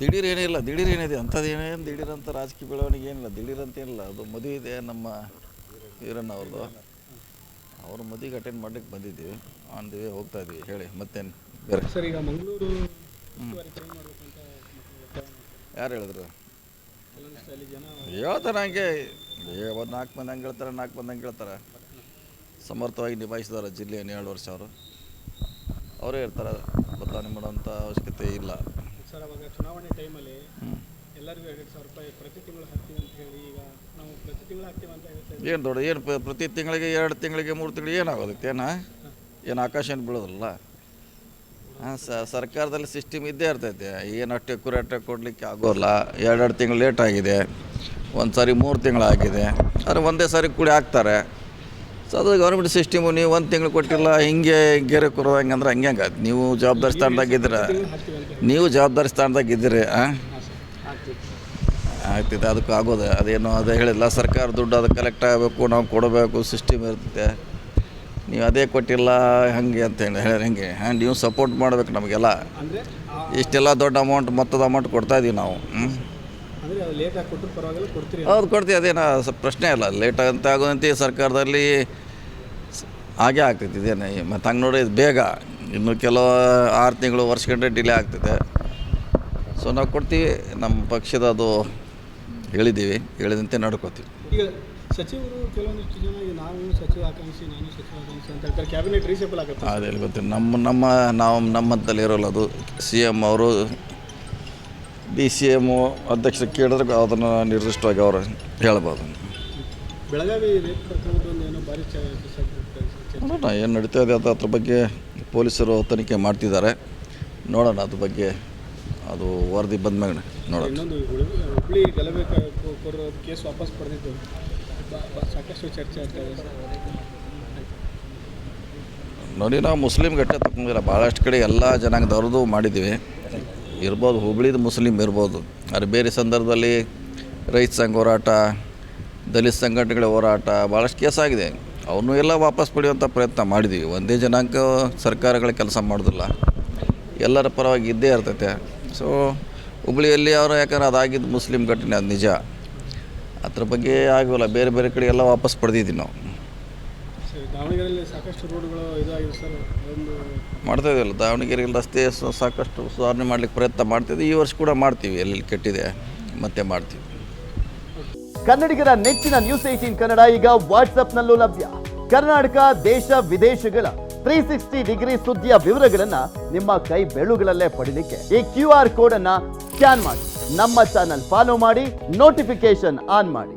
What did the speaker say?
ದಿಢೀರ್ ಏನಿಲ್ಲ, ದಿಢೀರ್ ಏನಿದೆ ಅಂಥದ್ದು ಏನೇನು ದಿಢೀರ್ ಅಂತ ರಾಜಕೀಯ ಬೆಳವಣಿಗೆ ಏನಿಲ್ಲ, ದಿಢೀರ್ ಅಂತ ಏನಿಲ್ಲ. ಅದು ಮದುವೆ ಇದೆ ನಮ್ಮ ಈರಣ್ಣ ಅವ್ರದ್ದು, ಅವ್ರ ಮದುವೆಗೆ ಅಟೆಂಡ್ ಮಾಡ್ಲಿಕ್ಕೆ ಬಂದಿದ್ದೀವಿ, ಆನ್ ದಿ ವೇ ಹೋಗ್ತಾ ಇದ್ವಿ. ಹೇಳಿ ಮತ್ತೇನು ಬೇರೆ? ಸರ್, ಈಗ ಮಂಗಳೂರು ಯಾರು ಹೇಳಿದ್ರು? ಜನ ಹೇಳ್ತಾರೆ ಹಂಗೆ, ಒಂದು 4 ಮಂದಿ ಹಂಗೆ ಹೇಳ್ತಾರೆ, 4 ಮಂದಿ ಹಂಗೆ ಹೇಳ್ತಾರೆ. ಸಮರ್ಥವಾಗಿ ನಿಭಾಯಿಸಿದಾರೆ ಜಿಲ್ಲೆಯನ್ನು 2 ವರ್ಷ ಅವರೇ ಇರ್ತಾರೆ, ಬದಲಾವಣೆ ಮಾಡೋಂಥ ಅವಶ್ಯಕತೆ ಇಲ್ಲ. ಸರ್, ಅವಾಗ ಚುನಾವಣೆ ಟೈಮಲ್ಲಿ ಎಲ್ಲರಿಗೂ 2,000 ರೂಪಾಯಿ ಪ್ರತಿ ತಿಂಗಳು ಹಾಕ್ತೀವಿ ಅಂತ ಹೇಳಿ, ಈಗ ನಾವು ಪ್ರತಿ ತಿಂಗಳು ಹಾಕ್ತೀವಿ ಅಂತ ಹೇಳ್ತೀವಿ. ಏನು ದೊಡ್ಡ ಏನು ಪ್ರತಿ ತಿಂಗಳಿಗೆ 2 ತಿಂಗಳಿಗೆ 3 ತಿಂಗಳಿಗೆ ಏನಾಗೋದಕ್ಕೆ? ಏನು ಆಕಾಶ ಏನು ಬೀಳೋದಿಲ್ಲ. ಹಾಂ, ಸರ್ಕಾರದಲ್ಲಿ ಸಿಸ್ಟಮ್ ಇದ್ದೇ ಇರ್ತೈತೆ. ಏನು ಅಷ್ಟು ಅಕ್ಯುರೇಟಾಗಿ ಕೊಡಲಿಕ್ಕೆ ಆಗೋಲ್ಲ. 2 ತಿಂಗಳು ಲೇಟ್ ಆಗಿದೆ, ಒಂದು ಸಾರಿ 3 ತಿಂಗಳು ಆಗಿದೆ, ಆದರೆ ಒಂದೇ ಸಾರಿ ಕೂಡಿ ಹಾಕ್ತಾರೆ. ಸೊ ಅದು ಗೌರ್ಮೆಂಟ್ ಸಿಸ್ಟಮು. ನೀವು 1 ತಿಂಗಳು ಕೊಟ್ಟಿಲ್ಲ, ಹಿಂಗೆ ಗೆರೆ ಕೊಡೋದಂಗೆ ಅಂದ್ರೆ ಹಂಗೆ ಹಂಗೆ ನೀವು ಜವಾಬ್ದಾರಿ ಸ್ಥಾನದಾಗಿದ್ದೀರ, ನೀವು ಜವಾಬ್ದಾರಿ ಸ್ಥಾನದಾಗಿದ್ದೀರಿ. ಆಗ್ತೈತೆ, ಅದಕ್ಕೆ ಆಗೋದು ಅದೇನು ಅದೇ ಹೇಳಿಲ್ಲ. ಸರ್ಕಾರ ದುಡ್ಡು ಅದು ಕಲೆಕ್ಟ್ ಆಗಬೇಕು, ನಾವು ಕೊಡಬೇಕು, ಸಿಸ್ಟಮ್ ಇರ್ತೈತೆ. ನೀವು ಅದೇ ಕೊಟ್ಟಿಲ್ಲ ಹಾಗೆ ಅಂತ ಹೇಳಿ ಹೆಂಗೆ? ನೀವು ಸಪೋರ್ಟ್ ಮಾಡಬೇಕು ನಮಗೆಲ್ಲ. ಇಷ್ಟೆಲ್ಲ ದೊಡ್ಡ ಅಮೌಂಟ್, ಮೊತ್ತದ ಅಮೌಂಟ್ ಕೊಡ್ತಾಯಿದ್ದೀವಿ ನಾವು. ಹೌದು, ಕೊಡ್ತೀವಿ, ಅದೇನು ಪ್ರಶ್ನೆ ಇಲ್ಲ. ಲೇಟ್ ಅಂತ ಆಗೋದಂತೆ ಸರ್ಕಾರದಲ್ಲಿ ಹಾಗೆ ಆಗ್ತೈತಿ. ಇದೇನು ಮತ್ತು ಹಂಗೆ ನೋಡಿ ಬೇಗ, ಇನ್ನು ಕೆಲವು 6 ತಿಂಗಳು ವರ್ಷಗಂಟೆ ಡಿಲೇ ಆಗ್ತೈತೆ. ಸೊ ನಾವು ಕೊಡ್ತೀವಿ, ನಮ್ಮ ಪಕ್ಷದ ಅದು ಹೇಳಿದ್ದೀವಿ, ಹೇಳಿದಂತೆ ನಡ್ಕೋತೀವಿ. ಈಗ ಸಚಿವರು ಕೆಲವೊಂದಿಷ್ಟು ಜನ ನಾವು ಸಚಿವ ಆಕಾಂಕ್ಷಿ, ನಾನು ಸಚಿವ ಆಕಾಂಕ್ಷಿ ಅಂತ ಹೇಳ್ತಾರೆ, ಕ್ಯಾಬಿನೆಟ್ ರೀಸೇಬಲ್ ಆಗುತ್ತೆ. ಅದೇನು ಗೊತ್ತಿಲ್ಲ, ನಮ್ಮಂತಲ್ಲಿ ಇರೋಲ್ಲ ಅದು. CM ಅವರು DCM ಅಧ್ಯಕ್ಷರು ಕೇಳಿದ್ರೆ ಅದನ್ನು ನಿರ್ದಿಷ್ಟವಾಗಿ ಅವರು ಹೇಳ್ಬೋದು. ಬೆಳಗಾವಿ ರೇಪ್ ಪ್ರಕರಣದಲ್ಲಿ ಏನೋ ಭಾರಿ ನೋಡೋಣ ಏನು ನಡೀತಾ ಇದೆ ಅದು. ಅದ್ರ ಬಗ್ಗೆ ಪೊಲೀಸರು ತನಿಖೆ ಮಾಡ್ತಿದ್ದಾರೆ, ನೋಡೋಣ ಅದ್ರ ಬಗ್ಗೆ. ಅದು ವರದಿ ಬಂದ್ಮೇಲೆ ನೋಡೋಣ. ಇನ್ನೊಂದು ಹುಬ್ಳಿ ಗಲಭೆ ಕೇಸ್ ವಾಪಸ್ ಪಡೆದಿದ್ದು ಸಾಕಷ್ಟು ಚರ್ಚೆ ಆಗ್ತಾ ಇದೆ. ನೋಡಿ, ನಾವು ಮುಸ್ಲಿಂ ಘಟ್ಟ ತಗೊಂಡಿಲ್ಲ, ಭಾಳಷ್ಟು ಕಡೆ ಎಲ್ಲ ಜನಾಂಗದವ್ರದ್ದು ಮಾಡಿದ್ದೀವಿ. ಇರ್ಬೋದು, ಹುಬ್ಳಿದು ಮುಸ್ಲಿಂ ಇರ್ಬೋದು, ಆದರೆ ಬೇರೆ ಸಂದರ್ಭದಲ್ಲಿ ರೈತ ಸಂಘ ಹೋರಾಟ, ದಲಿತ ಸಂಘಟನೆಗಳ ಹೋರಾಟ ಭಾಳಷ್ಟು ಕೇಸ್ ಆಗಿದೆ. ಅವನ್ನೂ ಎಲ್ಲ ವಾಪಸ್ ಪಡೆಯುವಂಥ ಪ್ರಯತ್ನ ಮಾಡಿದ್ದೀವಿ. ಒಂದೇ ಜನಾಂಗ ಸರ್ಕಾರಗಳ ಕೆಲಸ ಮಾಡೋದಿಲ್ಲ, ಎಲ್ಲರ ಪರವಾಗಿ ಇದ್ದೇ ಇರ್ತೈತೆ. ಸೊ ಹುಬ್ಳಿಯಲ್ಲಿ ಅವರು ಯಾಕಂದ್ರೆ ಅದಾಗಿದ್ದು ಮುಸ್ಲಿಂ ಘಟನೆ, ಅದು ನಿಜ. ಅದ್ರ ಬಗ್ಗೆ ಆಗೋಲ್ಲ, ಬೇರೆ ಬೇರೆ ಕಡೆ ಎಲ್ಲ ವಾಪಸ್ ಪಡೆದಿದ್ದೀವಿ ನಾವು. ದಾವಣಗೆರೆಯಲ್ಲಿ ಸಾಕಷ್ಟು ರೋಡ್ಗಳು ಇದಾಗಿದೆ ಸರ್, ಮಾಡ್ತಾಯಿದ್ದೀವಲ್ಲ. ದಾವಣಗೆರೆಯಲ್ಲಿ ರಸ್ತೆ ಸಾಕಷ್ಟು ಸುಧಾರಣೆ ಮಾಡಲಿಕ್ಕೆ ಪ್ರಯತ್ನ ಮಾಡ್ತಿದ್ವಿ. ಈ ವರ್ಷ ಕೂಡ ಮಾಡ್ತೀವಿ, ಎಲ್ಲೆಲ್ಲಿ ಕೆಟ್ಟಿದೆ ಮತ್ತೆ ಮಾಡ್ತೀವಿ. ಕನ್ನಡಿಗರ ನೆಚ್ಚಿನ ನ್ಯೂಸ್ 18 ಕನ್ನಡ ಈಗ ವಾಟ್ಸ್ಆಪ್ನಲ್ಲೂ ಲಭ್ಯ. ಕರ್ನಾಟಕ, ದೇಶ ವಿದೇಶಗಳ 360 ಡಿಗ್ರಿ ಸುದ್ದಿಯ ವಿವರಗಳನ್ನ ನಿಮ್ಮ ಕೈ ಬೆರಳುಗಳಲ್ಲೇ ಪಡಿಲಿಕ್ಕೆ ಈ QR ಕೋಡ್ ಅನ್ನ ಸ್ಕ್ಯಾನ್ ಮಾಡಿ, ನಮ್ಮ ಚಾನಲ್ ಫಾಲೋ ಮಾಡಿ, ನೋಟಿಫಿಕೇಶನ್ ಆನ್ ಮಾಡಿ.